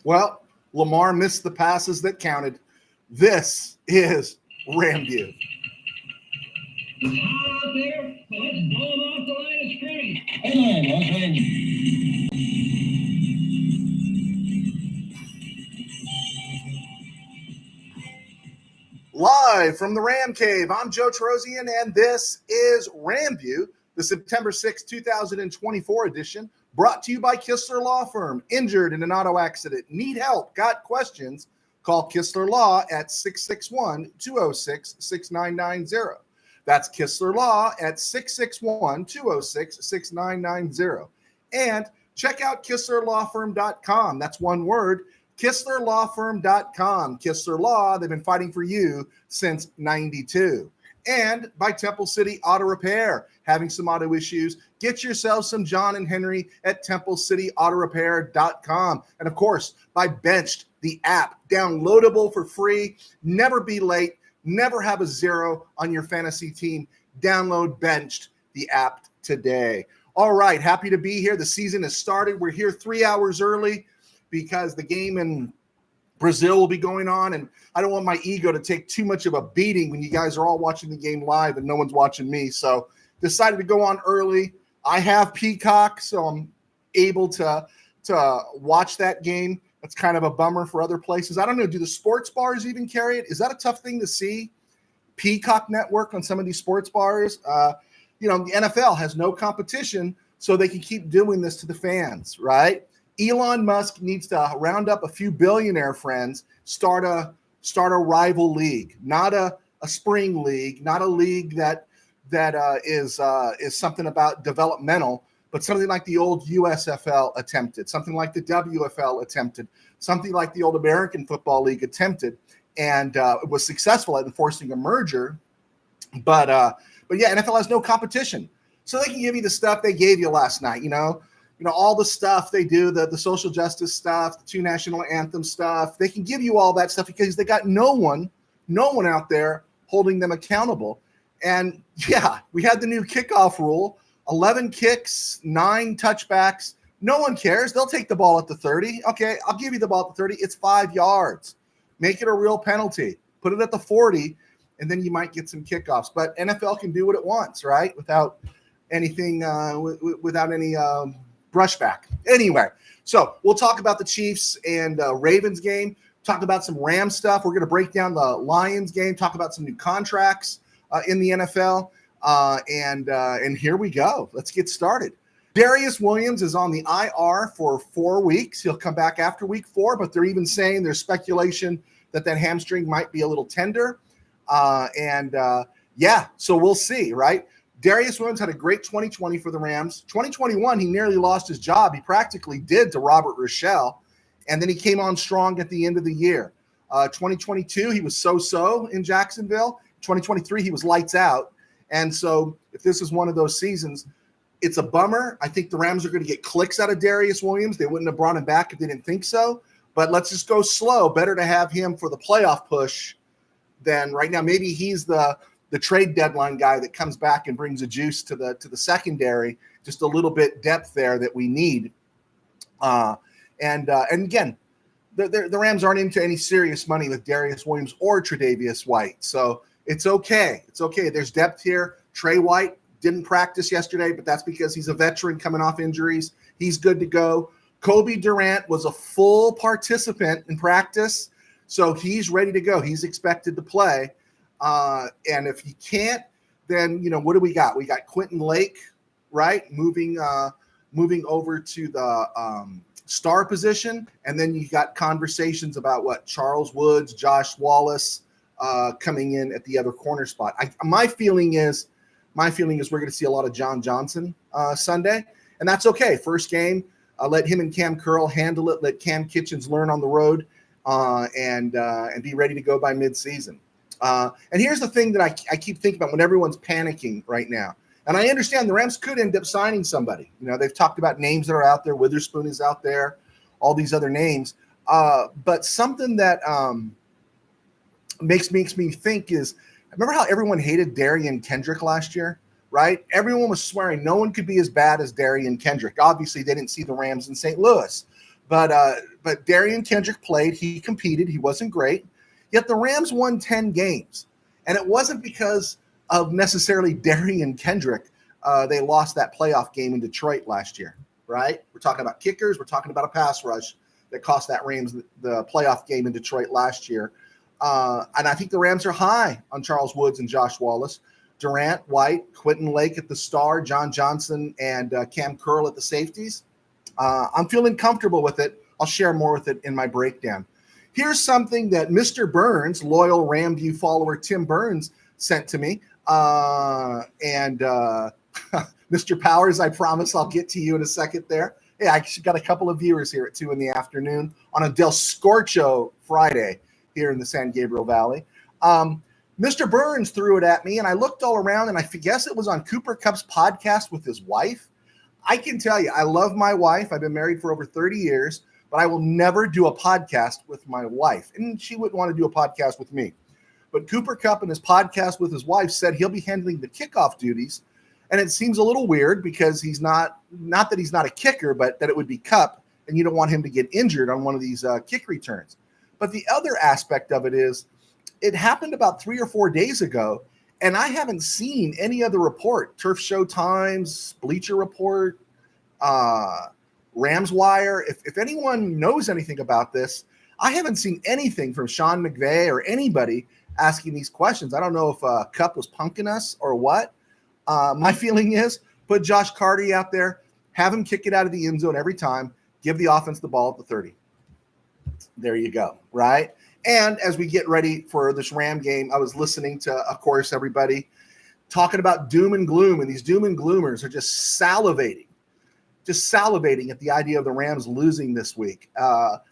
Well, Lamar missed the passes that counted. This is RamView. Out there, so let's blow them off the line of scrimmage. Headline, Live from the Ram Cave, I'm Joe Trosian, and this is RamView, the September 6, 2024 edition, brought to you by Kistler Law Firm. Injured in an auto accident? Need help? Got questions? Call Kistler Law at 661-206-6990. That's Kistler Law at 661-206-6990. And check out KistlerLawFirm.com. That's one word. KistlerLawFirm.com. Kistler Law, they've been fighting for you since 92. And by Temple City Auto Repair. Having some auto issues, get yourself some John and Henry at TempleCityAutoRepair.com. And of course, by Benched, the app, downloadable for free. Never be late. Never have a zero on your fantasy team. Download Benched, the app today. All right, happy to be here. The season has started. We're here 3 hours early because the game in Brazil will be going on, and I don't want my ego to take too much of a beating when you guys are all watching the game live and no one's watching me. So decided to go on early. I have Peacock, so I'm able to watch that game. That's kind of a bummer for other places. I don't know, do the sports bars even carry it? Is that a tough thing to see? Peacock Network on some of these sports bars? The NFL has no competition, so they can keep doing this to the fans, right? Elon Musk needs to round up a few billionaire friends, start a rival league, not a spring league, not a league that is something about developmental, but something like the old USFL attempted, something like the WFL attempted, something like the old American Football League attempted, and was successful at enforcing a merger. But yeah, NFL has no competition, so they can give you the stuff they gave you last night. All the stuff they do, the social justice stuff, the two national anthem stuff. They can give you all that stuff because they got no one out there holding them accountable. And yeah, we had the new kickoff rule, 11 kicks, 9 touchbacks. No one cares. They'll take the ball at the 30. Okay, I'll give you the ball at the 30. It's 5 yards. Make it a real penalty. Put it at the 40, and then you might get some kickoffs. But NFL can do what it wants, right? Without anything, without any brushback. Anyway, so we'll talk about the Chiefs and Ravens game, talk about some Rams stuff. We're going to break down the Lions game, talk about some new contracts in the NFL, and here we go. Let's get started. Darius Williams is on the IR for 4 weeks. He'll come back after week 4, but they're even saying there's speculation that hamstring might be a little tender. Yeah, so we'll see, right? Darius Williams had a great 2020 for the Rams. 2021, he nearly lost his job. He practically did to Robert Rochelle, and then he came on strong at the end of the year. 2022, he was so-so in Jacksonville. 2023, he was lights out. And so if this is one of those seasons, it's a bummer. I think the Rams are going to get clicks out of Darius Williams. They wouldn't have brought him back if they didn't think so. But let's just go slow. Better to have him for the playoff push than right now. Maybe he's the trade deadline guy that comes back and brings a juice to the secondary, just a little bit depth there that we need. And again, the Rams aren't into any serious money with Darius Williams or Tre'Davious White. So it's okay. It's okay. There's depth here. Trey White didn't practice yesterday, but that's because he's a veteran coming off injuries. He's good to go. Kobe Durant was a full participant in practice, so he's ready to go. He's expected to play. And if he can't, then, what do we got? We got Quentin Lake, right? Moving over to the star position. And then you got conversations about Charles Woods, Josh Wallace coming in at the other corner spot. My feeling is we're going to see a lot of John Johnson Sunday, and that's okay. First game, let him and Cam Curl handle it. Let Cam Kitchens learn on the road and be ready to go by midseason. And here's the thing that I keep thinking about when everyone's panicking right now. And I understand the Rams could end up signing somebody. They've talked about names that are out there. Witherspoon is out there, all these other names. But something that makes me think is, remember how everyone hated Darian Kendrick last year, right? Everyone was swearing no one could be as bad as Darian Kendrick. Obviously, they didn't see the Rams in St. Louis. But Darian Kendrick played. He competed. He wasn't great. Yet the Rams won 10 games. And it wasn't because of necessarily Darian Kendrick. They lost that playoff game in Detroit last year, right? We're talking about kickers. We're talking about a pass rush that cost that Rams the playoff game in Detroit last year. And I think the Rams are high on Charles Woods and Josh Wallace. Durant, White, Quentin Lake at the star, John Johnson, and Cam Curl at the safeties. I'm feeling comfortable with it. I'll share more with it in my breakdown. Here's something that Mr. Burns, loyal RamView follower Tim Burns, sent to me. Mr. Powers, I promise I'll get to you in a second there. Hey, I got a couple of viewers here at 2 p.m. on a Del Scorcho Friday here in the San Gabriel Valley. Mr. Burns threw it at me, and I looked all around, and I guess it was on Cooper Kupp's podcast with his wife. I can tell you, I love my wife. I've been married for over 30 years, but I will never do a podcast with my wife, and she wouldn't want to do a podcast with me. But Cooper Kupp in his podcast with his wife said he'll be handling the kickoff duties, and it seems a little weird because he's not that he's not a kicker, but that it would be Kupp, and you don't want him to get injured on one of these kick returns. But the other aspect of it is it happened about 3 or 4 days ago, and I haven't seen any other report. Turf Show Times, Bleacher Report, Rams Wire. If anyone knows anything about this, I haven't seen anything from Sean McVay or anybody asking these questions. I don't know if Kupp was punking us or what. My feeling is put Josh Carty out there, have him kick it out of the end zone every time, give the offense the ball at the 30. There you go, right? And as we get ready for this Ram game, I was listening to, of course, everybody talking about doom and gloom, and these doom and gloomers are just salivating at the idea of the Rams losing this week. But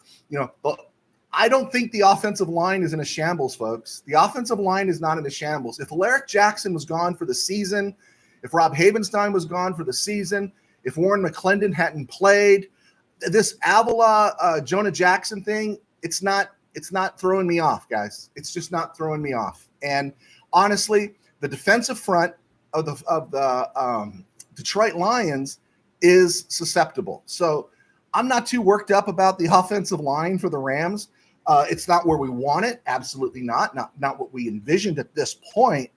I don't think the offensive line is in a shambles, folks. The offensive line is not in a shambles. If Alaric Jackson was gone for the season, if Rob Havenstein was gone for the season, if Warren McClendon hadn't played, this Avila, Jonah Jackson thing, it's not throwing me off, guys. It's just not throwing me off. And honestly, the defensive front of the Detroit Lions is susceptible. So I'm not too worked up about the offensive line for the Rams. It's not where we want it. Absolutely not what we envisioned at this point.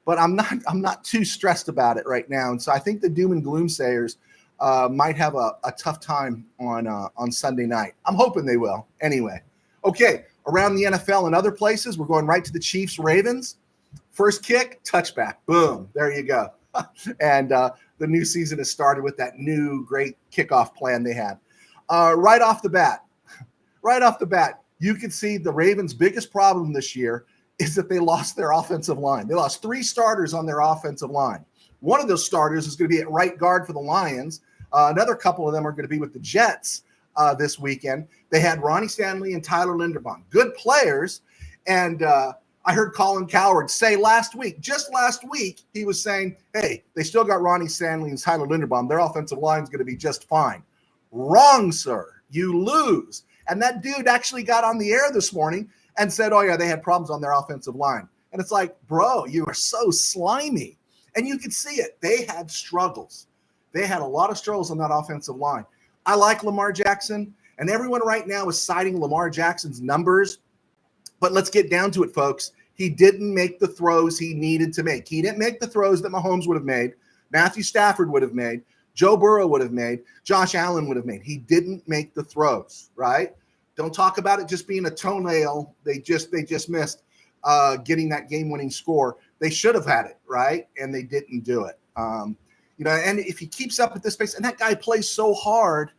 But I'm not too stressed about it right now. And so I think the doom and gloom sayers might have a tough time on Sunday night. I'm hoping they will. Anyway, okay, around the NFL and other places, we're going right to the Chiefs-Ravens. First kick, touchback. Boom. There you go. And the new season has started with that new great kickoff plan they had. Right off the bat, you can see the Ravens' biggest problem this year is that they lost their offensive line. They lost 3 starters on their offensive line. One of those starters is going to be at right guard for the Lions. Another couple of them are going to be with the Jets this weekend. They had Ronnie Stanley and Tyler Linderbaum, good players. And I heard Colin Cowherd say just last week, he was saying, hey, they still got Ronnie Stanley and Tyler Linderbaum. Their offensive line is going to be just fine. Wrong, sir. You lose. And that dude actually got on the air this morning and said, oh, yeah, they had problems on their offensive line. And it's like, bro, you are so slimy. And you could see it. They had struggles. They had a lot of struggles on that offensive line. I like Lamar Jackson, and everyone right now is citing Lamar Jackson's numbers. But let's get down to it, folks. He didn't make the throws he needed to make. He didn't make the throws that Mahomes would have made, Matthew Stafford would have made, Joe Burrow would have made, Josh Allen would have made. He didn't make the throws, right? Don't talk about it just being a toenail. They just missed getting that game-winning score. They should have had it, right? And they didn't do it. And if he keeps up at this pace, and that guy plays so hard,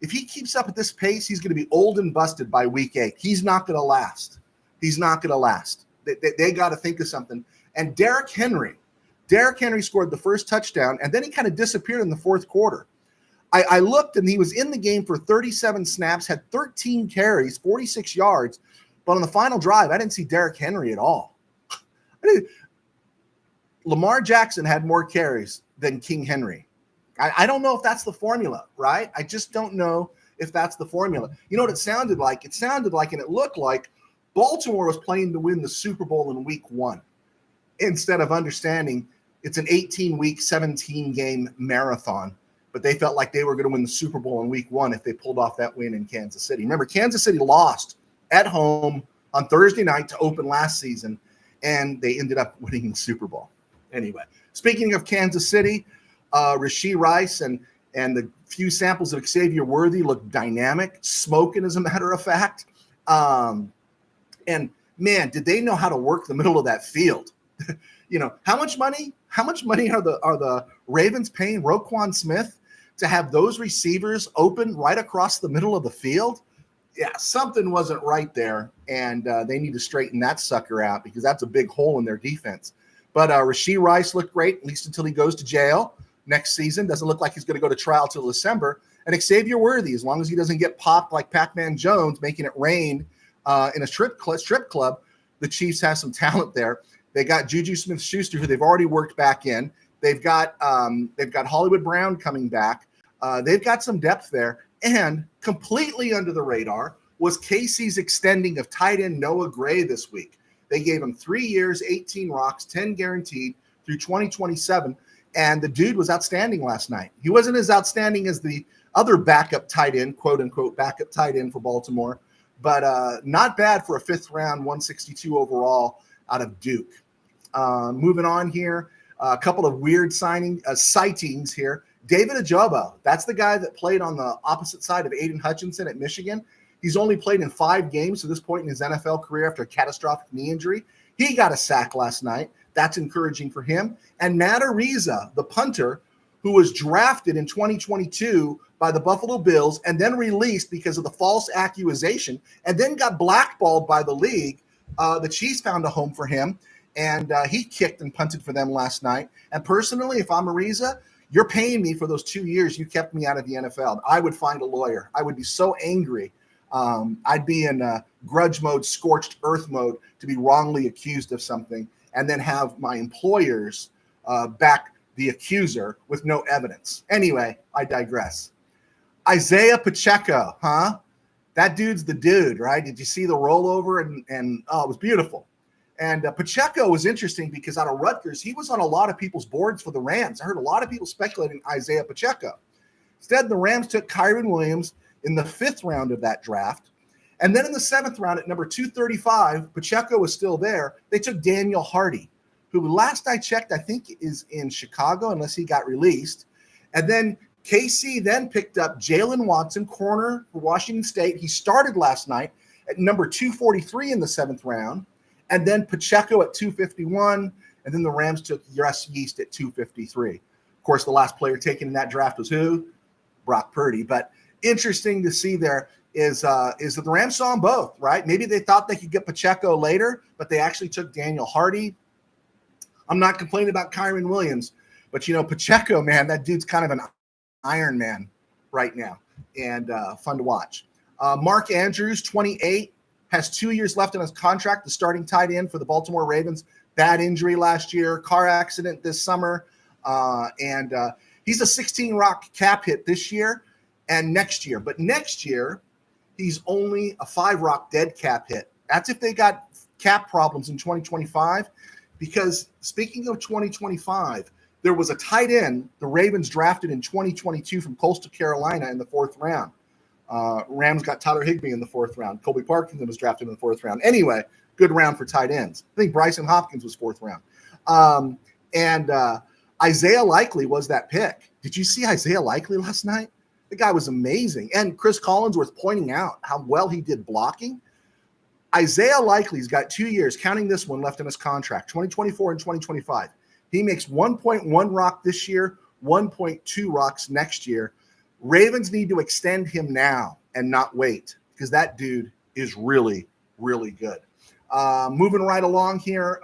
if he keeps up at this pace, he's going to be old and busted by week 8. He's not going to last. They got to think of something. And Derrick Henry scored the first touchdown, and then he kind of disappeared in the fourth quarter. I looked, and he was in the game for 37 snaps, had 13 carries, 46 yards. But on the final drive, I didn't see Derrick Henry at all. Lamar Jackson had more carries than King Henry. I don't know if that's the formula, right? I just don't know if that's the formula. You know what it sounded like? It sounded like, and it looked like, Baltimore was playing to win the Super Bowl in week 1 instead of understanding it's an 18-week, 17-game marathon. but they felt like they were going to win the Super Bowl in week 1 if they pulled off that win in Kansas City. Remember, Kansas City lost at home on Thursday night to open last season, and they ended up winning the Super Bowl. Anyway, speaking of Kansas City, Rashee Rice and the few samples of Xavier Worthy look dynamic, smoking as a matter of fact. And man, did they know how to work the middle of that field? How much money are the Ravens paying Roquan Smith to have those receivers open right across the middle of the field? Yeah, something wasn't right there, and they need to straighten that sucker out because that's a big hole in their defense. But Rashee Rice looked great, at least until he goes to jail next season. Doesn't look like he's going to go to trial till December. And Xavier Worthy, as long as he doesn't get popped like Pac-Man Jones, making it rain in a strip club, the Chiefs have some talent there. They got Juju Smith-Schuster, who they've already worked back in. They've got Hollywood Brown coming back. They've got some depth there. And completely under the radar was KC's extending of tight end Noah Gray this week. They gave him 3 years, 18 rocks, 10 guaranteed through 2027. And the dude was outstanding last night. He wasn't as outstanding as the other backup tight end, quote unquote, backup tight end for Baltimore, but not bad for a 5th round, 162 overall out of Duke. Moving on here, a couple of weird sightings here. David Ojabo, that's the guy that played on the opposite side of Aiden Hutchinson at Michigan. He's only played in 5 games to this point in his NFL career after a catastrophic knee injury. He got a sack last night. That's encouraging for him. And Matt Ariza, the punter, who was drafted in 2022 by the Buffalo Bills and then released because of the false accusation and then got blackballed by the league. The Chiefs found a home for him, and he kicked and punted for them last night. And personally, if I'm Ariza, you're paying me for those 2 years you kept me out of the NFL. I would find a lawyer. I would be so angry. I'd be in grudge mode, scorched earth mode to be wrongly accused of something and then have my employers back the accuser with no evidence. Anyway, I digress. Isaiah Pacheco, huh? That dude's the dude, right? Did you see the rollover? And it was beautiful. And Pacheco was interesting because out of Rutgers, he was on a lot of people's boards for the Rams. I heard a lot of people speculating Isaiah Pacheco. Instead, the Rams took Kyron Williams in the 5th round of that draft. And then in the 7th round at number 235, Pacheco was still there. They took Daniel Hardy, who last I checked, I think is in Chicago, unless he got released. And then KC then picked up Jalen Watson, corner for Washington State. He started last night at number 243 in the 7th round. And then Pacheco at 251. And then the Rams took Russ Yeast at 253. Of course, the last player taken in that draft was who? Brock Purdy. But interesting to see there is that the Rams saw them both, right? Maybe they thought they could get Pacheco later, but they actually took Daniel Hardy. I'm not complaining about Kyron Williams, but, Pacheco, man, that dude's kind of an Iron Man right now and fun to watch. Mark Andrews, 28, has 2 years left on his contract, the starting tight end for the Baltimore Ravens. Bad injury last year, car accident this summer, and he's a 16 rock cap hit this year and next year. But next year, he's only a 5 rock dead cap hit. That's if they got cap problems in 2025. Because speaking of 2025, there was a tight end the Ravens drafted in 2022 from Coastal Carolina in the 4th round. Rams got Tyler Higbee in the 4th round. Colby Parkinson was drafted in the 4th round. Anyway, good round for tight ends. I think Bryson Hopkins was 4th round. And Isaiah Likely was that pick. Did you see Isaiah Likely last night? The guy was amazing. And Chris Collinsworth pointing out how well he did blocking. Isaiah Likely's got 2 years, counting this one, left in his contract, 2024 and 2025. He makes 1.1 rock this year, 1.2 rocks next year. Ravens need to extend him now and not wait because that dude is really, really good. Moving right along here,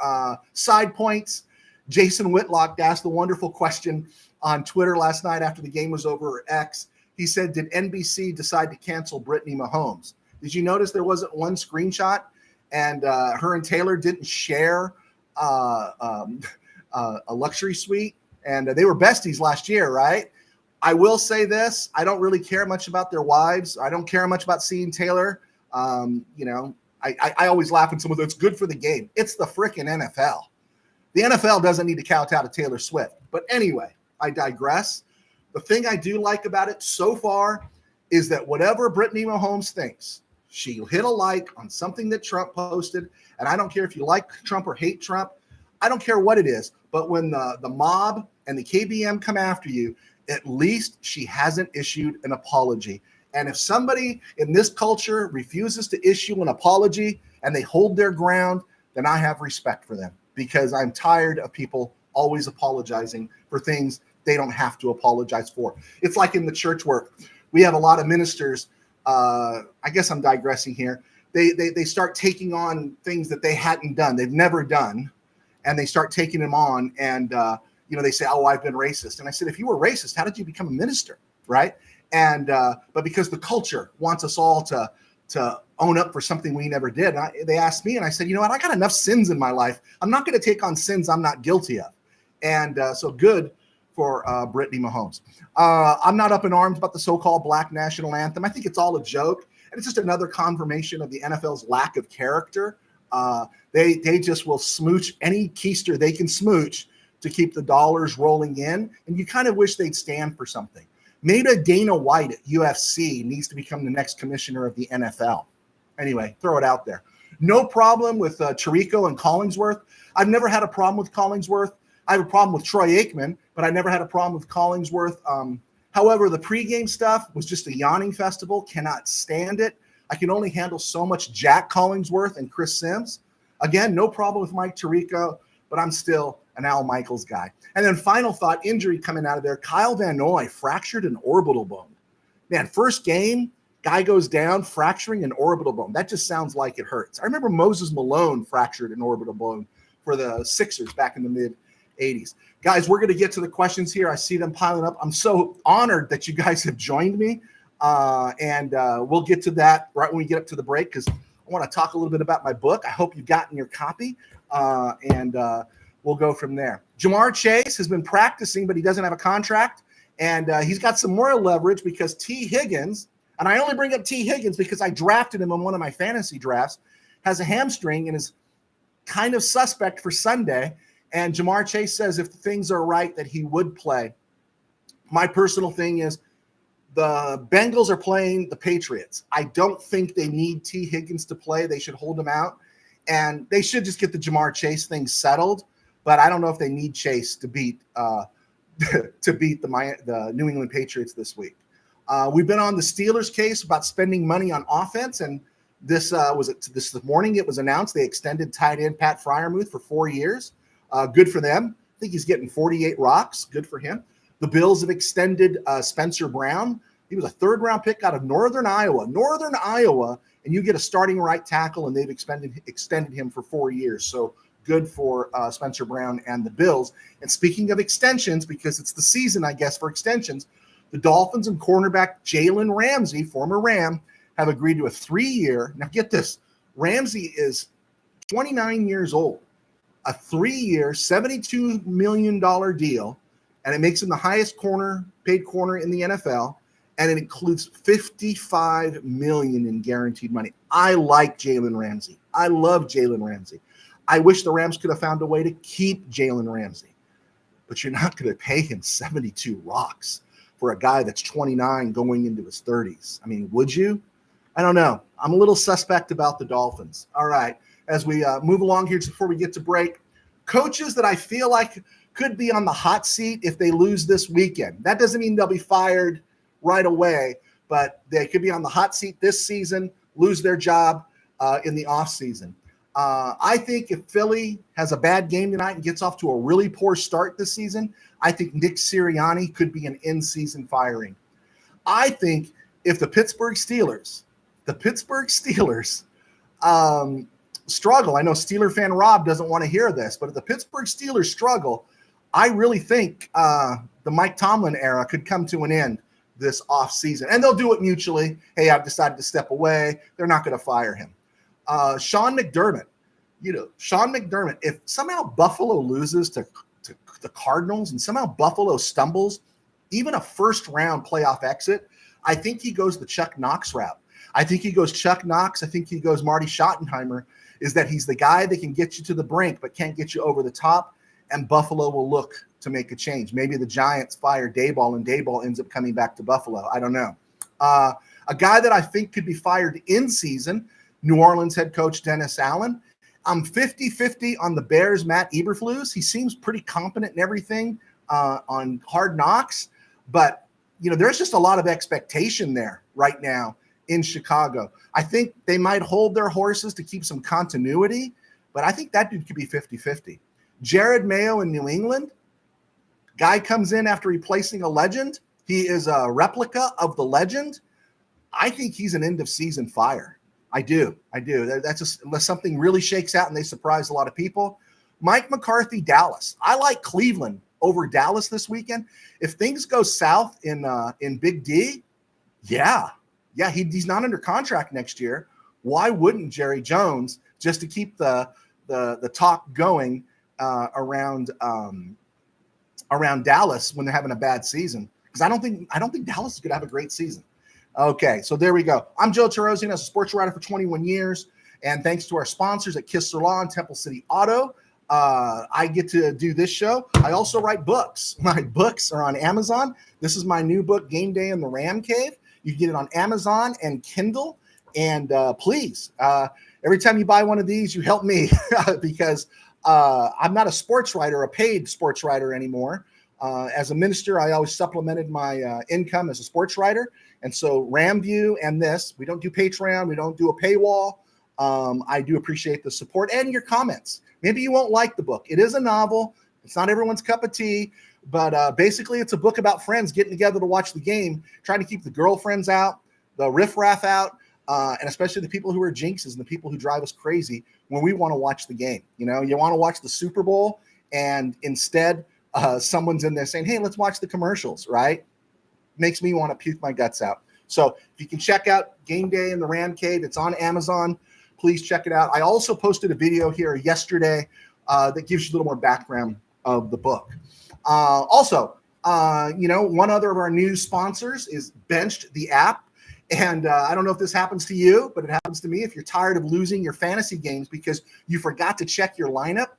side points. Jason Whitlock asked the wonderful question on Twitter last night after the game was over, or X. He said, did NBC decide to cancel Brittany Mahomes? Did you notice there wasn't one screenshot and her and Taylor didn't share a luxury suite? And they were besties last year, right? I will say this. I don't really care much about their wives. I don't care much about seeing Taylor. I always laugh when someone says it's good for the game. It's the frickin' NFL. The NFL doesn't need to kowtow to Taylor Swift. But anyway, I digress. The thing I do like about it so far is that whatever Brittany Mahomes thinks, she'll hit a like on something that Trump posted. And I don't care if you like Trump or hate Trump. I don't care what it is. But when the mob and the KBM come after you, at least she hasn't issued an apology. And if somebody in this culture refuses to issue an apology and they hold their ground, then I have respect for them, because I'm tired of people always apologizing for things they don't have to apologize for. It's like in the church work. We have a lot of ministers. I guess I'm digressing here. They start taking on things that they hadn't done, they've never done, and they start taking them on. And they say, "Oh, I've been racist." And I said, "If you were racist, how did you become a minister?" Right? And but because the culture wants us all to own up for something we never did. And they asked me, and I said, "You know what? I got enough sins in my life. I'm not going to take on sins I'm not guilty of." And so good for Brittany Mahomes. I'm not up in arms about the so-called Black national anthem. I think it's all a joke, and it's just another confirmation of the NFL's lack of character. They just will smooch any keister they can smooch to keep the dollars rolling in, and you kind of wish they'd stand for something. Maybe Dana White at UFC needs to become the next commissioner of the NFL. Anyway, throw it out there. No problem with Tirico and Collingsworth. I've never had a problem with Collingsworth. I have a problem with Troy Aikman, but I never had a problem with Collingsworth. However, the pregame stuff was just a yawning festival. Cannot stand it. I can only handle so much Jack Collingsworth and Chris Sims. Again, no problem with Mike Tirico, but I'm still an Al Michaels guy. And then final thought, injury coming out of there. Kyle Van Noy fractured an orbital bone. Man, first game, guy goes down, fracturing an orbital bone. That just sounds like it hurts. I remember Moses Malone fractured an orbital bone for the Sixers back in the mid-'80s. Guys, we're going to get to the questions here. I see them piling up. I'm so honored that you guys have joined me. And we'll get to that right when we get up to the break, because I want to talk a little bit about my book. I hope you've gotten your copy. And we'll go from there. Jamar Chase has been practicing, but he doesn't have a contract. And he's got some more leverage because T. Higgins, and I only bring up T. Higgins because I drafted him in one of my fantasy drafts, has a hamstring and is kind of suspect for Sunday. And Jamar Chase says if things are right that he would play. My personal thing is the Bengals are playing the Patriots. I don't think they need T. Higgins to play. They should hold him out. And they should just get the Jamar Chase thing settled. But I don't know if they need Chase to beat the New England Patriots this week. We've been on the Steelers case about spending money on offense, and this morning it was announced they extended tight end Pat Freiermuth for 4 years. Good for them. I think he's getting 48 rocks. Good for him. The Bills have extended Spencer Brown. He was a third-round pick out of Northern Iowa, and you get a starting right tackle, and they've extended him for 4 years. So good for Spencer Brown and the Bills. And speaking of extensions, because it's the season, I guess, for extensions, the Dolphins and cornerback Jalen Ramsey, former Ram, have agreed to a 3-year. Now get this, Ramsey is 29 years old, a 3-year, $72 million deal, and it makes him the highest paid corner in the NFL, and it includes $55 million in guaranteed money. I like Jalen Ramsey. I love Jalen Ramsey. I wish the Rams could have found a way to keep Jalen Ramsey, but you're not going to pay him 72 rocks for a guy that's 29 going into his 30s. I mean, would you? I don't know. I'm a little suspect about the Dolphins. All right, as we move along here just before we get to break, coaches that I feel like could be on the hot seat if they lose this weekend. That doesn't mean they'll be fired right away, but they could be on the hot seat this season, lose their job in the offseason. I think if Philly has a bad game tonight and gets off to a really poor start this season, I think Nick Sirianni could be an in-season firing. I think if the Pittsburgh Steelers struggle, I know Steeler fan Rob doesn't want to hear this, but if the Pittsburgh Steelers struggle, I really think the Mike Tomlin era could come to an end this offseason. And they'll do it mutually. Hey, I've decided to step away. They're not going to fire him. Sean McDermott, if somehow Buffalo loses to the Cardinals and somehow Buffalo stumbles, even a first-round playoff exit, I think he goes the Chuck Knox route. I think he goes Chuck Knox. I think he goes Marty Schottenheimer, is that he's the guy that can get you to the brink but can't get you over the top, and Buffalo will look to make a change. Maybe the Giants fire Daboll and Daboll ends up coming back to Buffalo. I don't know. A guy that I think could be fired in season, New Orleans head coach Dennis Allen. I'm 50-50 on the Bears' Matt Eberflus. He seems pretty competent in everything on Hard Knocks, but there's just a lot of expectation there right now in Chicago. I think they might hold their horses to keep some continuity, but I think that dude could be 50-50. Jared Mayo in New England, guy comes in after replacing a legend. He is a replica of the legend. I think he's an end-of-season fire. I do. That's just unless something really shakes out and they surprise a lot of people. Mike McCarthy, Dallas. I like Cleveland over Dallas this weekend. If things go south in Big D, he's not under contract next year. Why wouldn't Jerry Jones, just to keep the talk going around Dallas when they're having a bad season? Because I don't think Dallas is going to have a great season. Okay, so there we go. I'm Joe Terosian, as a sports writer for 21 years, and thanks to our sponsors at Kiss Law and Temple City Auto, I get to do this show. I also write books. My books are on Amazon. This is my new book, Game Day in the Ram Cave. You can get it on Amazon and Kindle. And please, every time you buy one of these, you help me because I'm not a sports writer, a paid sports writer anymore. As a minister, I always supplemented my income as a sports writer. And so RamView and this, we don't do Patreon. We don't do a paywall. I do appreciate the support and your comments. Maybe you won't like the book. It is a novel. It's not everyone's cup of tea, but basically it's a book about friends getting together to watch the game, trying to keep the girlfriends out, the riffraff out, and especially the people who are jinxes and the people who drive us crazy when we want to watch the game. You want to watch the Super Bowl, and instead someone's in there saying, hey, let's watch the commercials, right? Makes me want to puke my guts out. So if you can check out Game Day in the Ram Cave, it's on Amazon. Please check it out. I also posted a video here yesterday that gives you a little more background of the book. Also, one other of our new sponsors is Benched, the app. And I don't know if this happens to you, but it happens to me. If you're tired of losing your fantasy games because you forgot to check your lineup,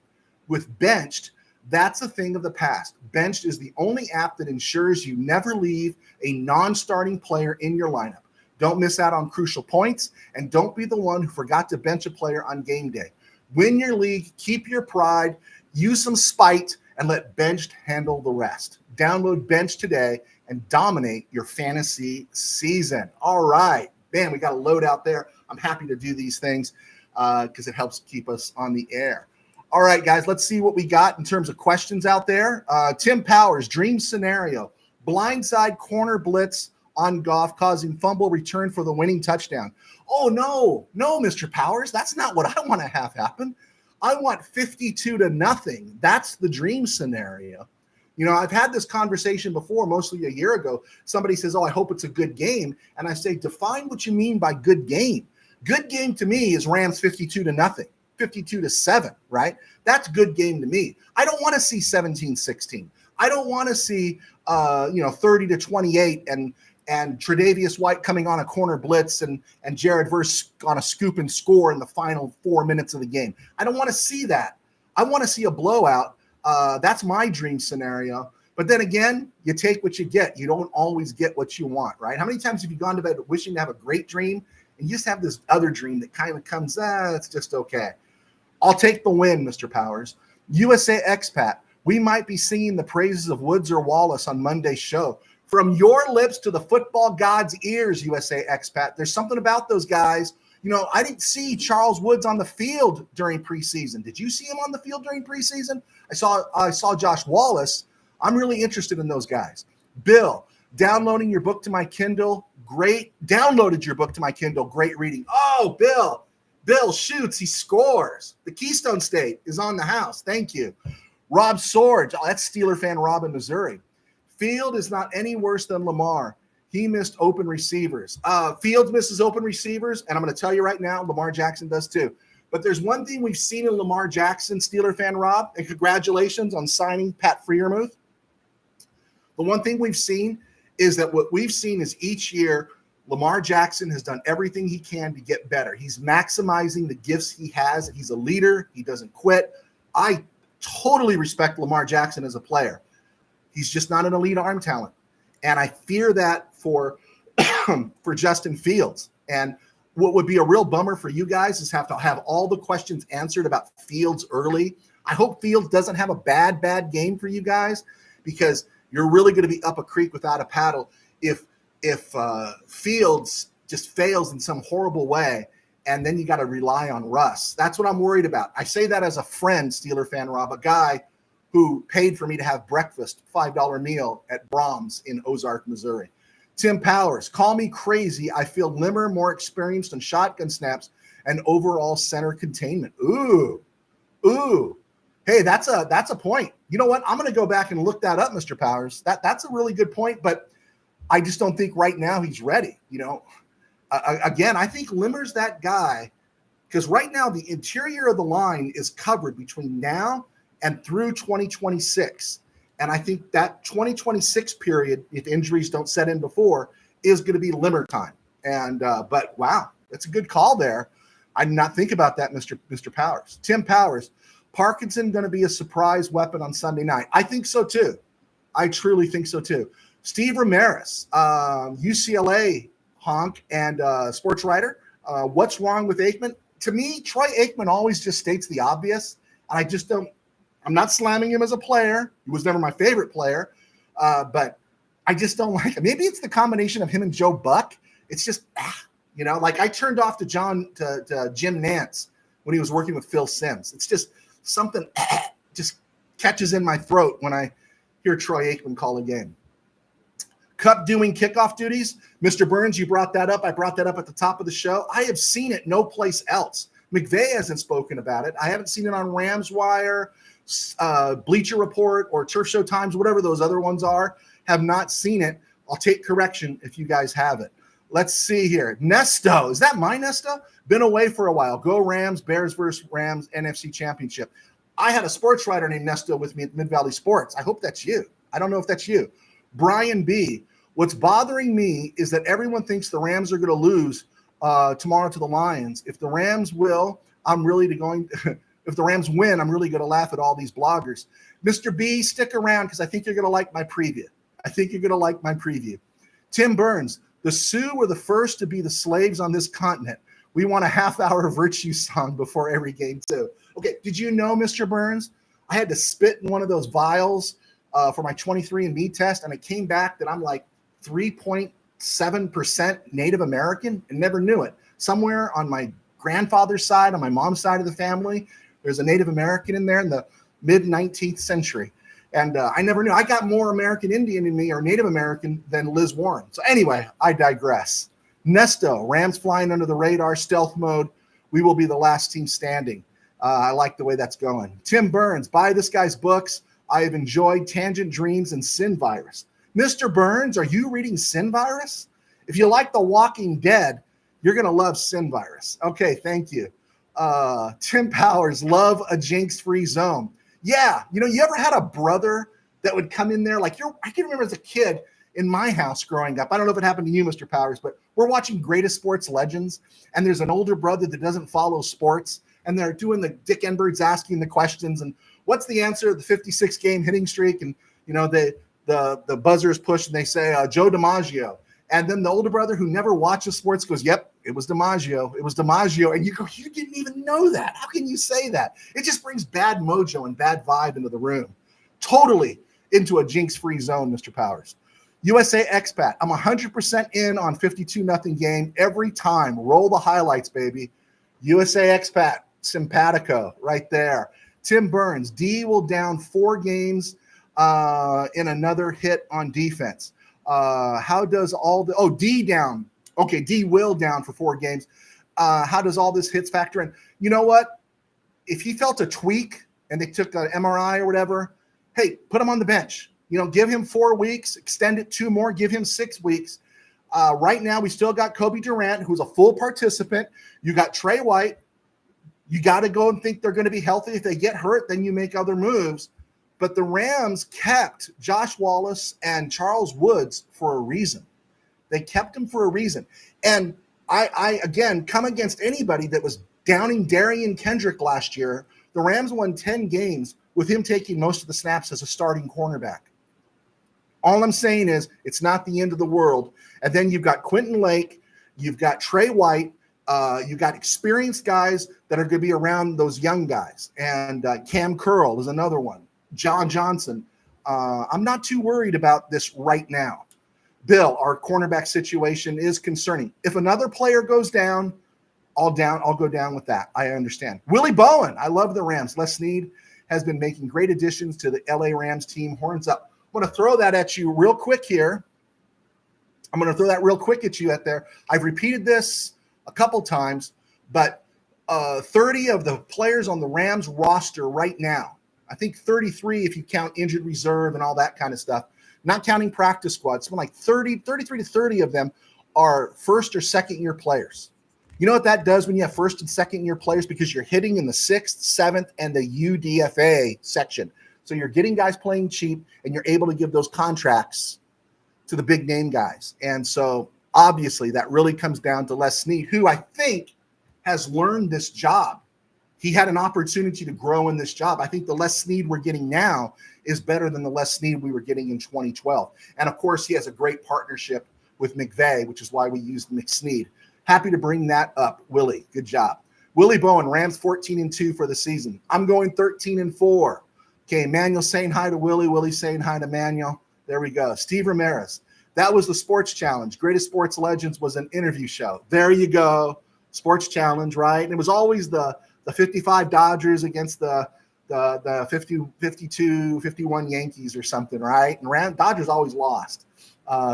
with Benched, that's a thing of the past. Benched is the only app that ensures you never leave a non-starting player in your lineup. Don't miss out on crucial points, and don't be the one who forgot to bench a player on game day. Win your league, keep your pride, use some spite, and let Benched handle the rest. Download Benched today and dominate your fantasy season. All right. Man, we got a load out there. I'm happy to do these things because it helps keep us on the air. All right, guys, let's see what we got in terms of questions out there. Tim Powers, dream scenario, blindside corner blitz on Goff causing fumble return for the winning touchdown. Oh, no, Mr. Powers, that's not what I want to have happen. I want 52-0. That's the dream scenario. I've had this conversation before, mostly a year ago. Somebody says, oh, I hope it's a good game. And I say, define what you mean by good game. Good game to me is Rams 52-0. 52-7, right? That's good game to me. I don't want to see 17-16. I don't want to see 30-28 and Tre'Davious White coming on a corner blitz and Jared Verse on a scoop and score in the final 4 minutes of the game. I don't want to see that. I want to see a blowout. That's my dream scenario. But then again, you take what you get. You don't always get what you want, right? How many times have you gone to bed wishing to have a great dream and you just have this other dream that kind of comes, it's just okay. I'll take the win, Mr. Powers. USA Expat, we might be singing the praises of Woods or Wallace on Monday's show. From your lips to the football god's ears, USA Expat. There's something about those guys. I didn't see Charles Woods on the field during preseason. Did you see him on the field during preseason? I saw Josh Wallace. I'm really interested in those guys. Bill, downloading your book to my Kindle. Great. Downloaded your book to my Kindle. Great reading. Oh, Bill shoots. He scores. The Keystone State is on the house. Thank you. Rob Sorge. Oh, that's Steeler fan Rob in Missouri. Field is not any worse than Lamar. He missed open receivers. Fields misses open receivers, and I'm going to tell you right now, Lamar Jackson does too. But there's one thing we've seen in Lamar Jackson, Steeler fan Rob, and congratulations on signing Pat Freiermuth. The one thing we've seen is that what we've seen is each year Lamar Jackson has done everything he can to get better. He's maximizing the gifts he has. He's a leader. He doesn't quit. I totally respect Lamar Jackson as a player. He's just not an elite arm talent. And I fear that for for Justin Fields. And what would be a real bummer for you guys is have to have all the questions answered about Fields early. I hope Fields doesn't have a bad game for you guys, because you're really going to be up a creek without a paddle if Fields just fails in some horrible way, and then you got to rely on Russ. That's what I'm worried about. I say that as a friend, Steeler fan Rob, a guy who paid for me to have breakfast, $5 meal at Brahms in Ozark, Missouri. Tim Powers, call me crazy. I feel Limmer more experienced on shotgun snaps and overall center containment. Ooh. Hey, that's a point. You know what? I'm going to go back and look that up, Mr. Powers. That's a really good point, but I just don't think right now he's ready. Again, I think Limmer's that guy, because right now the interior of the line is covered between now and through 2026. And I think that 2026 period, if injuries don't set in before, is going to be Limmer time. And but wow, that's a good call there. I did not think about that, Mr. Powers. Tim Powers, Parkinson going to be a surprise weapon on Sunday night. I think so too. I truly think so too. Steve Ramirez, UCLA honk and sports writer. What's wrong with Aikman? To me, Troy Aikman always just states the obvious, and I just don't. I'm not slamming him as a player. He was never my favorite player, but I just don't like him. Maybe it's the combination of him and Joe Buck. It's just, like I turned off to Jim Nantz when he was working with Phil Simms. It's just something just catches in my throat when I hear Troy Aikman call a game. Cup doing kickoff duties. Mr. Burns, you brought that up. I brought that up at the top of the show. I have seen it no place else. McVay hasn't spoken about it. I haven't seen it on Rams Wire, Bleacher Report, or Turf Show Times, whatever those other ones are. Have not seen it. I'll take correction if you guys have it. Let's see here. Nesto. Is that my Nesto? Been away for a while. Go Rams, Bears versus Rams, NFC Championship. I had a sports writer named Nesto with me at Mid-Valley Sports. I hope that's you. I don't know if that's you. Brian B. What's bothering me is that everyone thinks the Rams are going to lose tomorrow to the Lions. If the Rams win, I'm really going to laugh at all these bloggers. Mr. B, stick around because I think you're going to like my preview. Tim Burns, the Sioux were the first to be the slaves on this continent. We want a half-hour virtue song before every game, too. Okay, did you know, Mr. Burns, I had to spit in one of those vials for my 23andMe test, and it came back that I'm like 3.7% Native American and never knew it. Somewhere on my grandfather's side, on my mom's side of the family, there's a Native American in there in the mid-19th century. And I never knew. I got more American Indian in me, or Native American, than Liz Warren. So anyway, I digress. Nesto, Rams flying under the radar, stealth mode. We will be the last team standing. I like the way that's going. Tim Burns, buy this guy's books. I have enjoyed Tangent Dreams and Sin Virus. Mr. Burns, are you reading Sin Virus? If you like The Walking Dead, you're going to love Sin Virus. Okay, thank you. Tim Powers, love a jinx-free zone. Yeah, you ever had a brother that would come in there? I can remember as a kid in my house growing up. I don't know if it happened to you, Mr. Powers, but we're watching Greatest Sports Legends, and there's an older brother that doesn't follow sports, and they're doing the Dick Enberg's asking the questions, and what's the answer of the 56-game hitting streak? And, the buzzers push, and they say, Joe DiMaggio. And then the older brother who never watches sports goes, yep, it was DiMaggio. It was DiMaggio. And you go, you didn't even know that. How can you say that? It just brings bad mojo and bad vibe into the room. Totally into a jinx-free zone, Mr. Powers. USA Expat. I'm 100% in on 52-0 game every time. Roll the highlights, baby. USA Expat. Simpatico right there. Tim Burns. D will down 4 games in another hit on defense. How does D down? Okay, D will down for 4 games. How does all this hits factor in? You know what? If he felt a tweak and they took an MRI or whatever, hey, put him on the bench. Give him 4 weeks, extend it 2 more, give him 6 weeks. Right now, we still got Kobe Durant, who's a full participant. You got Trey White. You got to go and think they're going to be healthy. If they get hurt, then you make other moves. But the Rams kept Josh Wallace and Charles Woods for a reason. They kept him for a reason. And I again, come against anybody that was downing Darian Kendrick last year. The Rams won 10 games with him taking most of the snaps as a starting cornerback. All I'm saying is it's not the end of the world. And then you've got Quentin Lake, you've got Trey White, you've got experienced guys that are going to be around those young guys. And Cam Curl is another one. John Johnson. I'm not too worried about this right now. Bill, our cornerback situation is concerning. If another player goes down, I'll go down with that. I understand. Willie Bowen, I love the Rams. Les Snead has been making great additions to the LA Rams team. Horns up. I'm going to throw that at you real quick here. I'm going to throw that real quick at you out there. I've repeated this a couple times, but 30 of the players on the Rams roster right now, I think 33 if you count injured reserve and all that kind of stuff, not counting practice squads, something like 33 to 30 of them are first or second year players. You know what that does when you have first and second year players? Because you're hitting in the 6th, 7th, and the UDFA section. So you're getting guys playing cheap, and you're able to give those contracts to the big name guys. And so obviously that really comes down to Les Snead, who I think has learned this job. He had an opportunity to grow in this job. I think the Les Snead we're getting now is better than the Les Snead we were getting in 2012. And of course, he has a great partnership with McVay, which is why we used McSnead. Happy to bring that up, Willie. Good job. Willie Bowen, Rams 14-2 for the season. I'm going 13-4. Okay, Manuel saying hi to Willie. Willie saying hi to Manuel. There we go. Steve Ramirez. That was the Sports Challenge. Greatest Sports Legends was an interview show. There you go. Sports Challenge, right? And it was always the 55 Dodgers against the 52, 51 Yankees or something, right? And Dodgers always lost.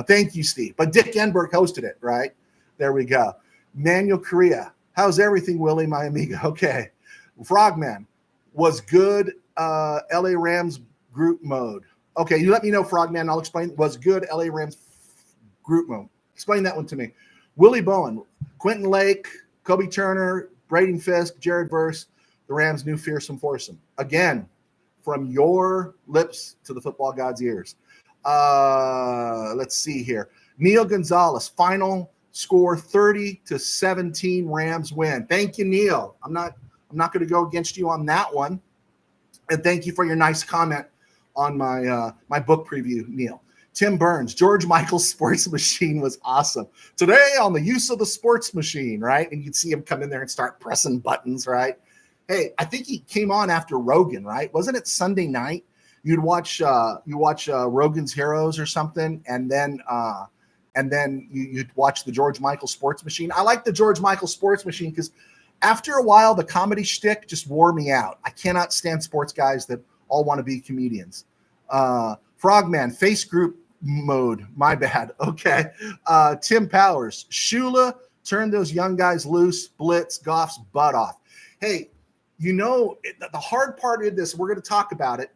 Thank you, Steve. But Dick Enberg hosted it, right? There we go. Manuel Correa. How's everything, Willie, my amigo? Okay. Frogman. Was good LA Rams group mode. Okay, you let me know, Frogman. I'll explain. Was good LA Rams group mode. Explain that one to me. Willie Bowen, Quentin Lake, Kobe Turner, Braden Fisk, Jared Verse, the Rams' new fearsome foursome. Again, from your lips to the football god's ears. Let's see here. Neil Gonzalez, final score 30-17 Rams win. Thank you, Neil. I'm not going to go against you on that one. And thank you for your nice comment on my book preview, Neil. Tim Burns, George Michael's sports machine was awesome. Today on the use of the sports machine, right? And you'd see him come in there and start pressing buttons, right? Hey, I think he came on after Rogan, right? Wasn't it Sunday night? You'd watch Rogan's Heroes or something, and then you'd watch the George Michael sports machine. I like the George Michael sports machine because after a while, the comedy shtick just wore me out. I cannot stand sports guys that all want to be comedians. Frogman, face group mode. My bad. Okay. Tim Powers, Shula, turn those young guys loose, blitz Goff's butt off. Hey, you know, the hard part of this, we're going to talk about it,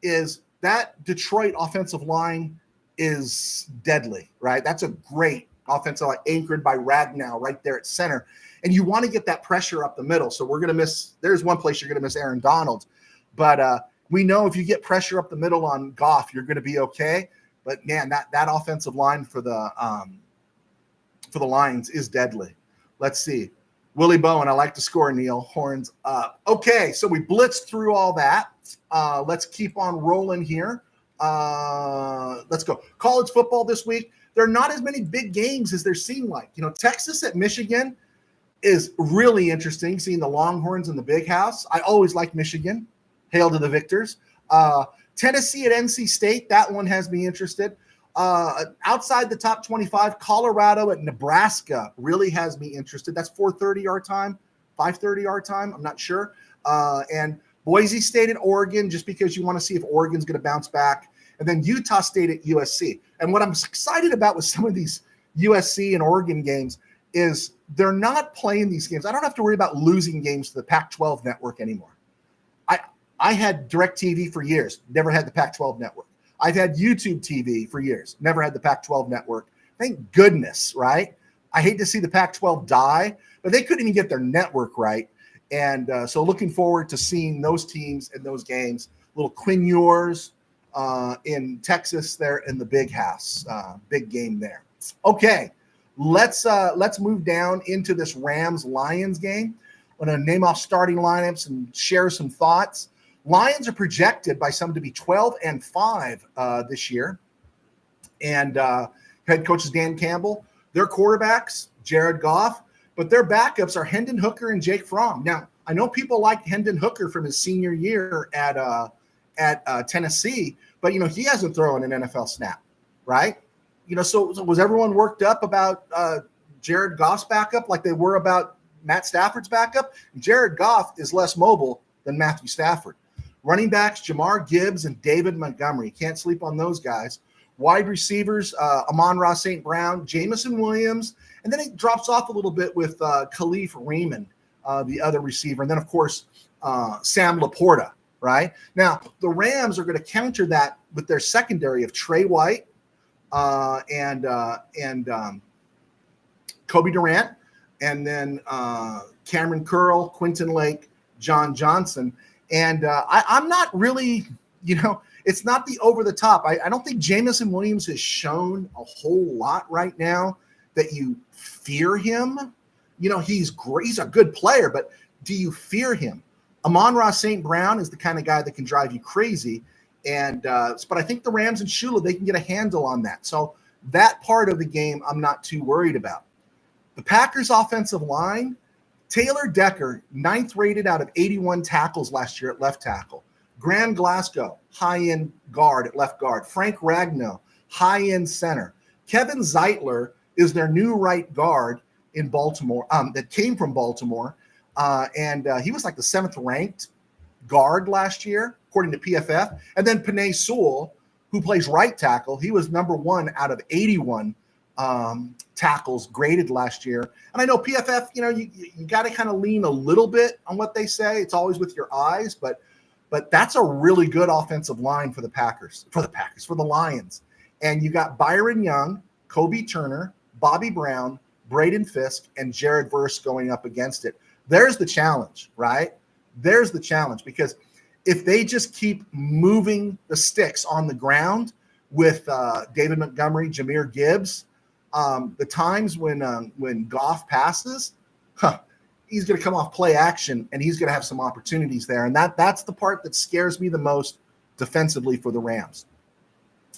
is that Detroit offensive line is deadly, right? That's a great offensive line anchored by Ragnow right there at center. And you want to get that pressure up the middle. So we're going to miss, there's one place you're going to miss Aaron Donald. But we know if you get pressure up the middle on Goff, you're going to be okay. But man, that offensive line for the Lions is deadly. Let's see. Willie Bowen, I like to score, Neil. Horns up. Okay, so we blitzed through all that. Let's keep on rolling here. Let's go. College football this week. There are not as many big games as there seem like. You know, Texas at Michigan is really interesting, seeing the Longhorns in the big house. I always like Michigan. Hail to the victors. Tennessee at NC State, that one has me interested. Outside the top 25, Colorado at Nebraska really has me interested. That's 4:30 our time, 5:30 our time. I'm not sure. And Boise State at Oregon, just because you want to see if Oregon's going to bounce back. And then Utah State at USC. And what I'm excited about with some of these USC and Oregon games is they're not playing these games. I don't have to worry about losing games to the Pac-12 network anymore. I had DirecTV for years, never had the Pac-12 network. I've had YouTube TV for years, never had the Pac-12 network. Thank goodness, right? I hate to see the Pac-12 die, but they couldn't even get their network right. And so looking forward to seeing those teams and those games. Little Quinn Ewers in Texas there in the big house. Big game there. Okay, let's move down into this Rams-Lions game. I'm going to name off starting lineups and share some thoughts. Lions are projected by some to be 12-5 this year. and head coach is Dan Campbell. Their quarterbacks, Jared Goff, but their backups are Hendon Hooker and Jake Fromm. Now, I know people like Hendon Hooker from his senior year at Tennessee, but, he hasn't thrown an NFL snap, right? So was everyone worked up about Jared Goff's backup like they were about Matt Stafford's backup? Jared Goff is less mobile than Matthew Stafford. Running backs, Jamar Gibbs and David Montgomery. Can't sleep on those guys. Wide receivers, Amon-Ra St. Brown, Jamison Williams, and then it drops off a little bit with Khalif Raymond, the other receiver. And then, of course, Sam Laporta, right? Now, the Rams are going to counter that with their secondary of Trey White and Kobe Durant, and then Cameron Curl, Quentin Lake, John Johnson. And I'm not really, it's not the over the top. I don't think Jamison Williams has shown a whole lot right now that you fear him. He's great. He's a good player, but do you fear him? Amon-Ra St. Brown is the kind of guy that can drive you crazy. And but I think the Rams and Shula, they can get a handle on that. So that part of the game, I'm not too worried about. The Packers offensive line, Taylor Decker, 9th rated out of 81 tackles last year at left tackle. Graham Glasgow, high-end guard at left guard. Frank Ragnow, high-end center. Kevin Zeitler is their new right guard in Baltimore, that came from Baltimore. And he was like the 7th ranked guard last year, according to PFF. And then Penei Sewell, who plays right tackle, he was number 1 out of 81 tackles graded last year. And I know PFF, you got to kind of lean a little bit on what they say. It's always with your eyes, but that's a really good offensive line for the Lions. And you got Byron Young, Kobe Turner, Bobby Brown, Braden Fisk, and Jared Verse going up against it. There's the challenge, right? There's the challenge, because if they just keep moving the sticks on the ground with David Montgomery, Jahmyr Gibbs, the times when Goff passes, he's going to come off play action and he's going to have some opportunities there. And that's the part that scares me the most defensively for the Rams.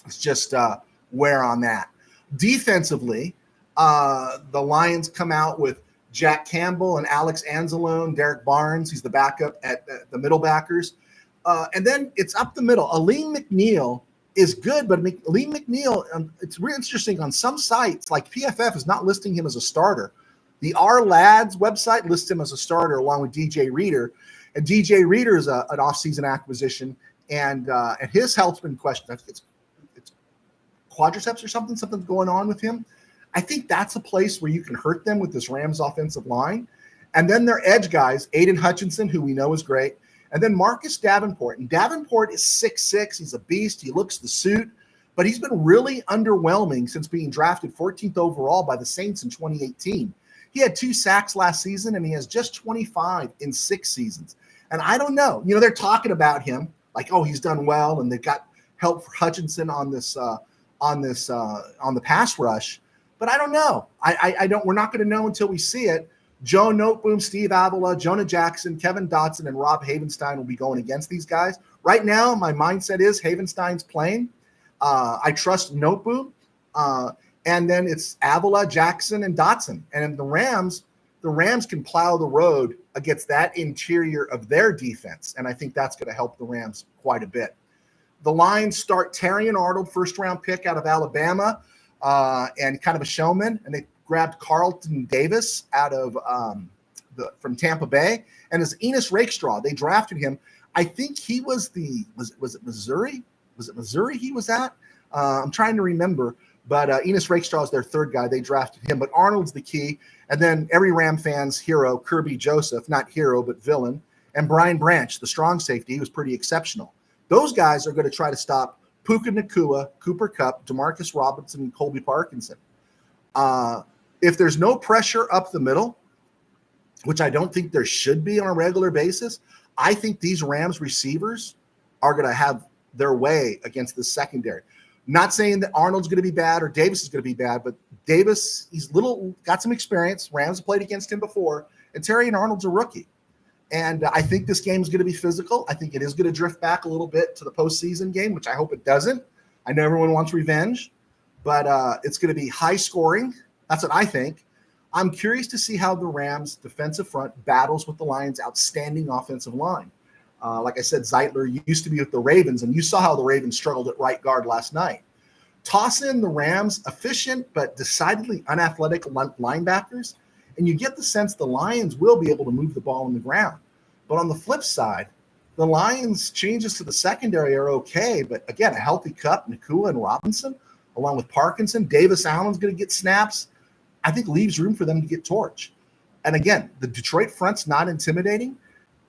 It's just wear on that. Defensively, the Lions come out with Jack Campbell and Alex Anzalone, Derek Barnes. He's the backup at the middle backers. And then it's up the middle. Aleem McNeil is good, but Aleem McNeil, it's really interesting. On some sites, like PFF, is not listing him as a starter. The R-Lads website lists him as a starter along with DJ Reader. And DJ Reader is an offseason acquisition, and his health's been questioned. I think it's quadriceps or something's going on with him. I think that's a place where you can hurt them with this Rams offensive line. And then their edge guys, Aiden Hutchinson, who we know is great, and then Marcus Davenport. And Davenport is 6'6". He's a beast. He looks the suit, but he's been really underwhelming since being drafted 14th overall by the Saints in 2018. He had 2 sacks last season, and he has just 25 in 6 seasons. And I don't know. They're talking about him like, oh, he's done well, and they've got help for Hutchinson on the pass rush. But I don't know. We're not going to know until we see it. Joe Noteboom, Steve Avila, Jonah Jackson, Kevin Dotson, and Rob Havenstein will be going against these guys. Right now, my mindset is Havenstein's playing. I trust Noteboom. And then it's Avila, Jackson, and Dotson. And the Rams can plow the road against that interior of their defense. And I think that's going to help the Rams quite a bit. The Lions start Terrion Arnold, first-round pick out of Alabama, and kind of a showman. And they grabbed Carlton Davis out of from Tampa Bay. And as Enos Rakestraw, they drafted him. I think he was was it Missouri? Was it Missouri he was at? I'm trying to remember. But Enos Rakestraw is their 3rd guy. They drafted him. But Arnold's the key. And then every Ram fan's hero, Kirby Joseph, not hero, but villain. And Brian Branch, the strong safety, he was pretty exceptional. Those guys are going to try to stop Puka Nacua, Cooper Kupp, Demarcus Robinson, and Colby Parkinson. If there's no pressure up the middle, which I don't think there should be on a regular basis, I think these Rams receivers are going to have their way against the secondary. Not saying that Arnold's going to be bad or Davis is going to be bad, but Davis, he's got some experience. Rams have played against him before, and Terrion Arnold's a rookie. And I think this game is going to be physical. I think it is going to drift back a little bit to the postseason game, which I hope it doesn't. I know everyone wants revenge. but it's going to be high scoring. That's what I think. I'm curious to see how the Rams defensive front battles with the Lions' outstanding offensive line. Like I said, Zeitler used to be with the Ravens, and you saw how the Ravens struggled at right guard last night. Toss in the Rams' efficient but decidedly unathletic linebackers, and you get the sense the Lions will be able to move the ball on the ground. But on the flip side, the Lions' changes to the secondary are okay, but again, a healthy Cup, Nakua and Robinson, along with Parkinson, Davis Allen's going to get snaps, I think leaves room for them to get torched. And again, the Detroit front's not intimidating.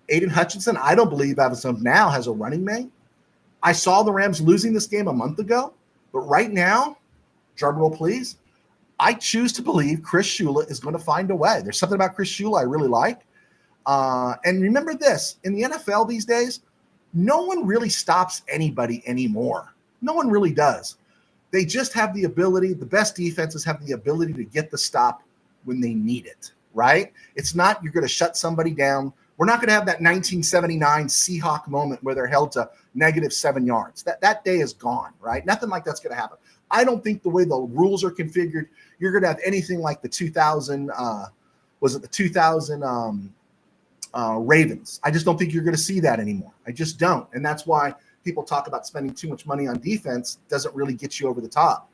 Aiden Hutchinson, I don't believe as of now has a running mate. I saw the Rams losing this game a month ago, but right now, drum roll please, I choose to believe Chris Shula is going to find a way. There's something about Chris Shula I really like. And remember this, in the NFL these days, no one really stops anybody anymore. No one really does. They just have the ability, the best defenses have the ability to get the stop when they need it, right? It's not you're going to shut somebody down. We're not going to have that 1979 Seahawk moment where they're held to -7 yards. That day is gone, right? Nothing like that's going to happen. I don't think the way the rules are configured, you're going to have anything like the 2000, Ravens. I just don't think you're going to see that anymore. I just don't. And that's why people talk about spending too much money on defense doesn't really get you over the top.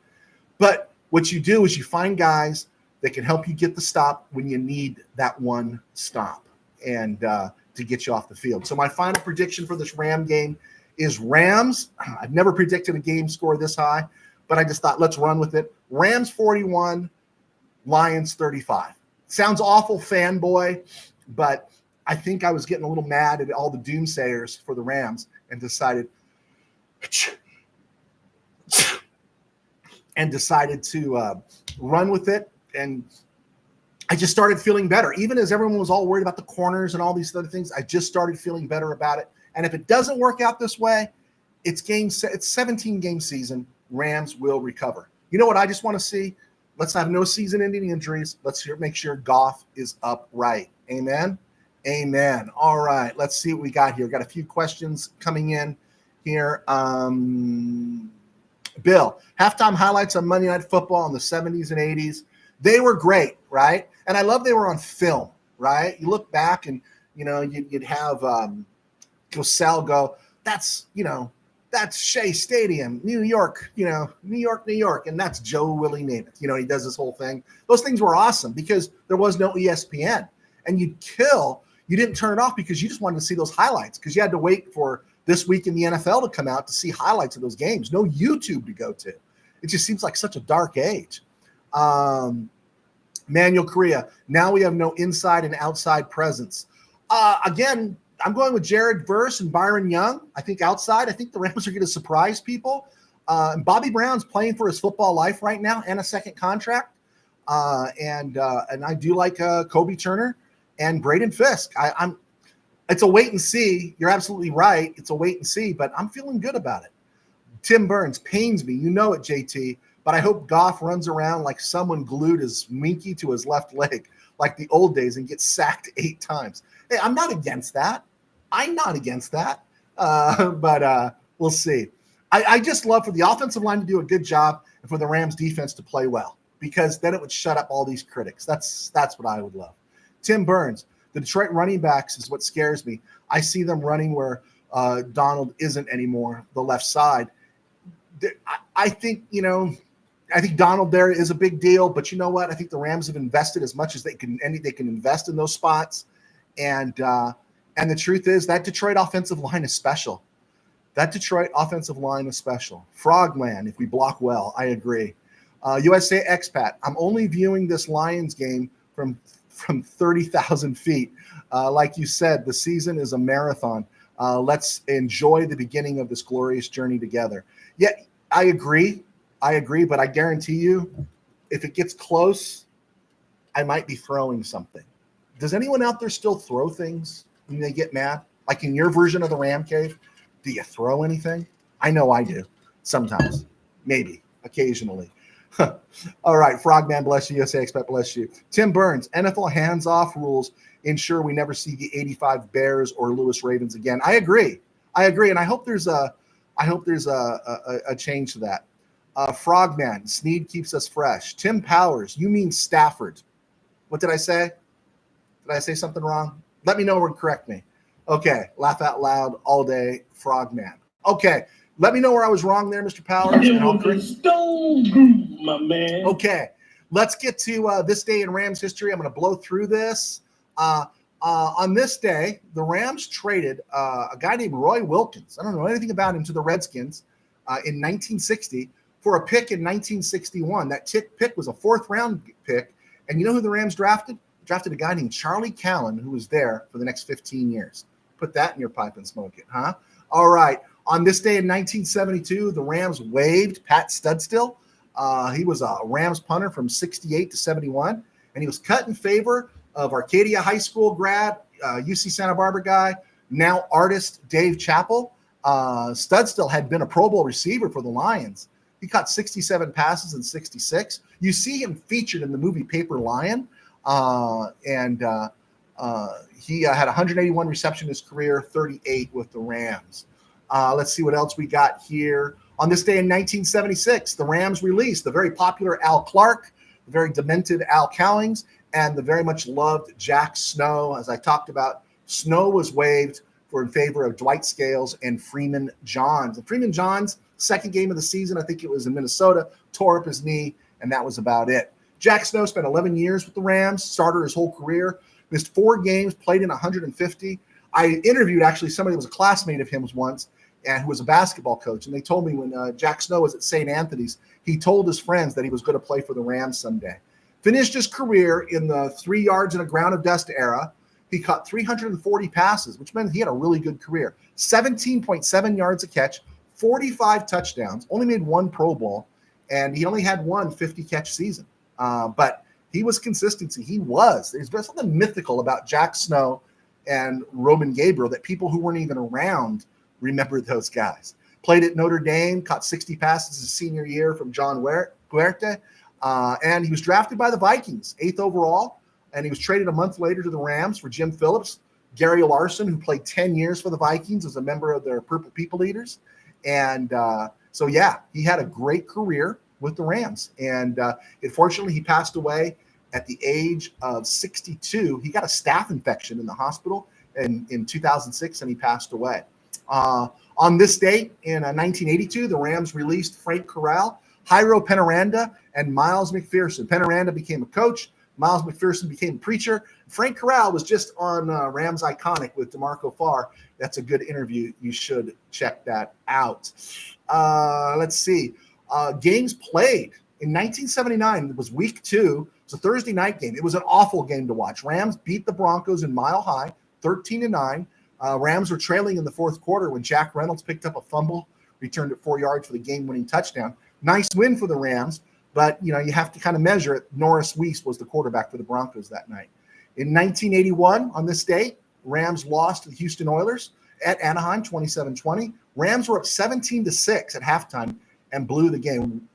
But what you do is you find guys that can help you get the stop when you need that one stop and to get you off the field. So my final prediction for this Ram game is Rams. I've never predicted a game score this high, but I just thought let's run with it. Rams 41, Lions 35. Sounds awful fanboy, but I think I was getting a little mad at all the doomsayers for the Rams and decided to run with it. And I just started feeling better. Even as everyone was all worried about the corners and all these other things, I just started feeling better about it. And if it doesn't work out this way, it's 17-game season. Rams will recover. You know what I just want to see? Let's have no season-ending injuries. Let's make sure Goff is upright. Amen? Amen. All right, let's see what we got here. Got a few questions coming in here. Bill, halftime highlights on Monday Night Football in the 70s and 80s. They were great, right? And I love they were on film, right? You look back and, you'd have Cosell go, that's Shea Stadium, New York, New York. And that's Joe Willie Namath. He does this whole thing. Those things were awesome because there was no ESPN. And you didn't turn it off because you just wanted to see those highlights because you had to wait for This Week in the NFL to come out to see highlights of those games. No YouTube to go to. It just seems like such a dark age. Manuel Correa, now we have no inside and outside presence. Again, I'm going with Jared Verse and Byron Young. I think outside, I think the Rams are going to surprise people. And Bobby Brown's playing for his football life right now and a second contract. And I do like Kobe Turner and Braden Fisk. It's a wait and see. You're absolutely right. It's a wait and see, but I'm feeling good about it. Tim Burns pains me. You know it, JT. But I hope Goff runs around like someone glued his minky to his left leg, like the old days, and gets sacked 8 times. Hey, I'm not against that. But we'll see. I just love for the offensive line to do a good job and for the Rams defense to play well, because then it would shut up all these critics. That's what I would love. Tim Burns, the Detroit running backs is what scares me. I see them running where Donald isn't anymore, the left side. I think Donald there is a big deal, but you know what? I think the Rams have invested as much as they can invest in those spots. And the truth is that Detroit offensive line is special. Frogman, if we block well, I agree. USA Expat, I'm only viewing this Lions game from 30,000 feet. Like you said, the season is a marathon. Let's enjoy the beginning of this glorious journey together. Yeah, I agree, but I guarantee you, if it gets close, I might be throwing something. Does anyone out there still throw things when they get mad? Like in your version of the Ram Cave, do you throw anything? I know I do. Sometimes. Maybe. Occasionally. All right. Frogman, bless you. USA Expect, bless you. Tim Burns, NFL hands-off rules ensure we never see the 85 Bears or Lewis Ravens again. I agree. And I hope there's a change to that. Frogman, Sneed keeps us fresh. Tim Powers, you mean Stafford. What did I say? Did I say something wrong? Let me know or correct me. Okay, laugh out loud all day, Frogman. Okay, let me know where I was wrong there, Mr. Powers. It was the Stone Group, my man. Okay, let's get to this day in Rams history. I'm going to blow through this. On this day, the Rams traded a guy named Roy Wilkins. I don't know anything about him to the Redskins in 1960 for a pick in 1961. That pick was a fourth-round pick. And you know who the Rams drafted? Drafted a guy named Charlie Callan, who was there for the next 15 years. Put that in your pipe and smoke it, huh? All right. On this day in 1972, the Rams waived Pat Studstill. He was a Rams punter from 68 to 71, and he was cut in favor of Arcadia High School grad, UC Santa Barbara guy, now artist Dave Chappell. Studstill had been a Pro Bowl receiver for the Lions. He caught 67 passes in 66. You see him featured in the movie Paper Lion, and he had 181 receptions in his career, 38 with the Rams. Let's see what else we got here. On this day in 1976, the Rams released the very popular Al Clark, the very demented Al Cowlings, and the very much loved Jack Snow. As I talked about, Snow was waived in favor of Dwight Scales and Freeman Johns. And Freeman Johns, second game of the season, I think it was in Minnesota, tore up his knee, and that was about it. Jack Snow spent 11 years with the Rams, started his whole career, missed 4 games, played in 150. I interviewed actually somebody who was a classmate of his once and who was a basketball coach, and they told me when Jack Snow was at St. Anthony's, he told his friends that he was going to play for the Rams someday. Finished his career in the 3 yards in a ground of dust era. He caught 340 passes, which meant he had a really good career. 17.7 yards a catch, 45 touchdowns, only made 1 Pro Bowl, and he only had 1 50-catch season. But he was consistency. There's something mythical about Jack Snow and Roman Gabriel that people who weren't even around remember those guys. Played at Notre Dame, caught 60 passes his senior year from John Huerta, and he was drafted by the Vikings, 8th overall, and he was traded a month later to the Rams for Jim Phillips. Gary Larson, who played 10 years for the Vikings, as a member of their Purple People Eaters. And so, yeah, he had a great career with the Rams. And unfortunately, he passed away at the age of 62. He got a staph infection in the hospital in 2006, and he passed away. On this date, in 1982, the Rams released Frank Corral, Jairo Penaranda, and Miles McPherson. Penaranda became a coach. Miles McPherson became a preacher. Frank Corral was just on Rams Iconic with DeMarco Farr. That's a good interview. You should check that out. Let's see. Games played. In 1979, it was week 2. It was a Thursday night game. It was an awful game to watch. Rams beat the Broncos in Mile High, 13-9. Rams were trailing in the fourth quarter when Jack Reynolds picked up a fumble, returned it 4 yards for the game-winning touchdown. Nice win for the Rams. But, you have to kind of measure it. Norris Weiss was the quarterback for the Broncos that night. In 1981, on this day, Rams lost to the Houston Oilers at Anaheim, 27-20. Rams were up 17-6 at halftime and blew the game.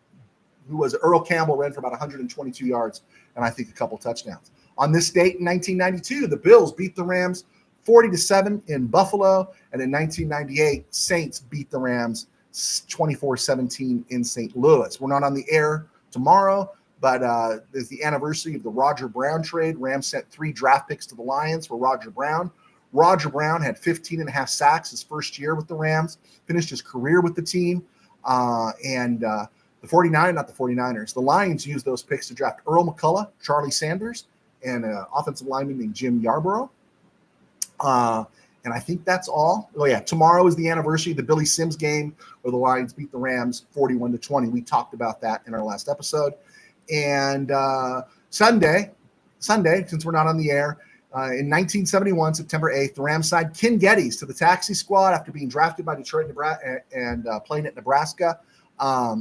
Who was Earl Campbell ran for about 122 yards and I think a couple touchdowns. On this date in 1992, the Bills beat the Rams 40-7 in Buffalo. And in 1998, Saints beat the Rams 24-17 in St. Louis. We're not on the air tomorrow, but there's the anniversary of the Roger Brown trade. Rams sent 3 draft picks to the Lions for Roger Brown. Roger Brown had 15.5 sacks his first year with the Rams, finished his career with the team. The 49ers, the Lions used those picks to draft Earl McCullough, Charlie Sanders, and an offensive lineman named Jim Yarborough. And I think that's all. Oh, yeah, tomorrow is the anniversary of the Billy Sims game where the Lions beat the Rams 41-20. We talked about that in our last episode. And Sunday, since we're not on the air, in 1971, September 8th, the Rams signed Ken Geddes to the taxi squad after being drafted by Detroit and playing at Nebraska. By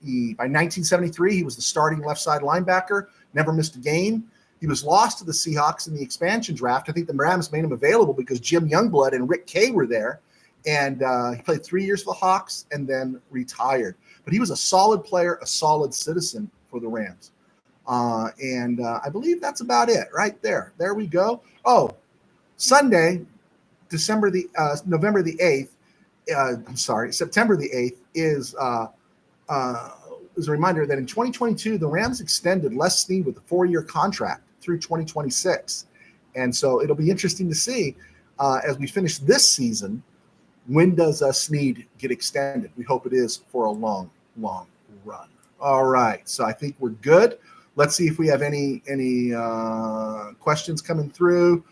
1973, he was the starting left side linebacker, never missed a game. He was lost to the Seahawks in the expansion draft. I think the Rams made him available because Jim Youngblood and Rick Kay were there. And he played 3 years for the Hawks and then retired. But he was a solid player, a solid citizen for the Rams. I believe that's about it right there. There we go. Oh, Sunday, September the 8th is as a reminder that in 2022, the Rams extended Les Snead with a 4-year contract through 2026. And so it'll be interesting to see as we finish this season, when does Snead get extended? We hope it is for a long, long run. All right. So I think we're good. Let's see if we have any questions coming through.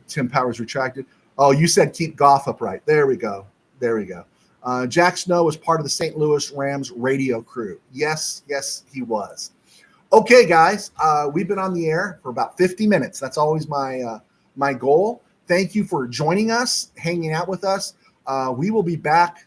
Tim Powers retracted. Oh, you said keep Goff upright. There we go. Jack Snow was part of the St. Louis Rams radio crew. Yes, he was. Okay, guys, we've been on the air for about 50 minutes. That's always my goal. Thank you for joining us, hanging out with us. We will be back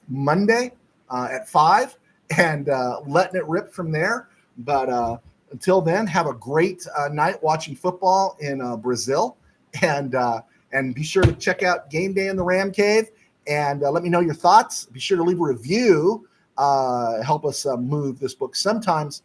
Monday at 5 and letting it rip from there. But until then, have a great night watching football in Brazil. And be sure to check out Game Day in the Ram Cave. And let me know your thoughts. Be sure to leave a review. Help us move this book. Sometimes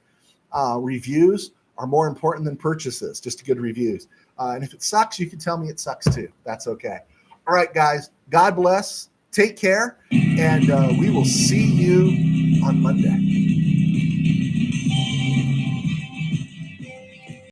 reviews are more important than purchases, just good reviews. And if it sucks, you can tell me it sucks too. That's okay. All right, guys. God bless. Take care. And we will see you on Monday.